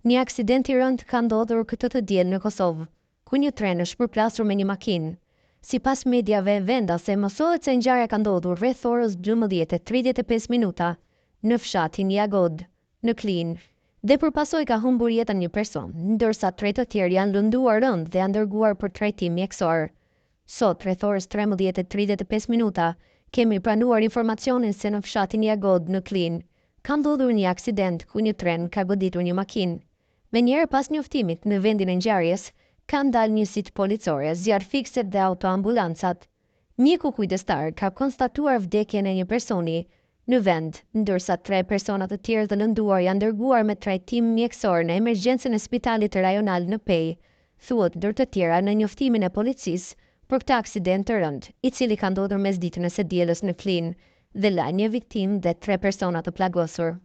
Një aksident i rënd ka ndodhur këtë të diel në Kosovë, ku një tren është përplasur me një makinë. Sipas mediave vendase, mësohet se ngjarja ka ndodhur rreth orës 12:35 minuta në fshatin Jagod, në Klinë, dhe përpasoj ka humbur jetën një person, ndërsa 3 të tjerë janë lënduar rënd dhe janë dërguar për trajtim mjekësor. Sot, rreth orës 13:35 minuta, kemi pranuar informacionin se në fshatin Jagod në Klinë ka ndodhur një aksident ku një tren ka goditur një makinë. Menjëherë pas njoftimit në vendin e ngjarjes, kanë dalë njësitë policore, zjarfikset dhe autoambulancat. Mjeku kujdestar ka konstatuar vdekjen e një personi në vend, ndërsa 3 persona të tjerë të lënduar janë dërguar me trajtim mjekësor në emergjencën e spitalit rajonal në Pej, thuhet ndër të tjera në njoftimin e policisë për këtë aksident të rënd, i cili ka ndodhur mesditën e së dielës në Klinë dhe la një viktimë dhe 3 persona të plagosur.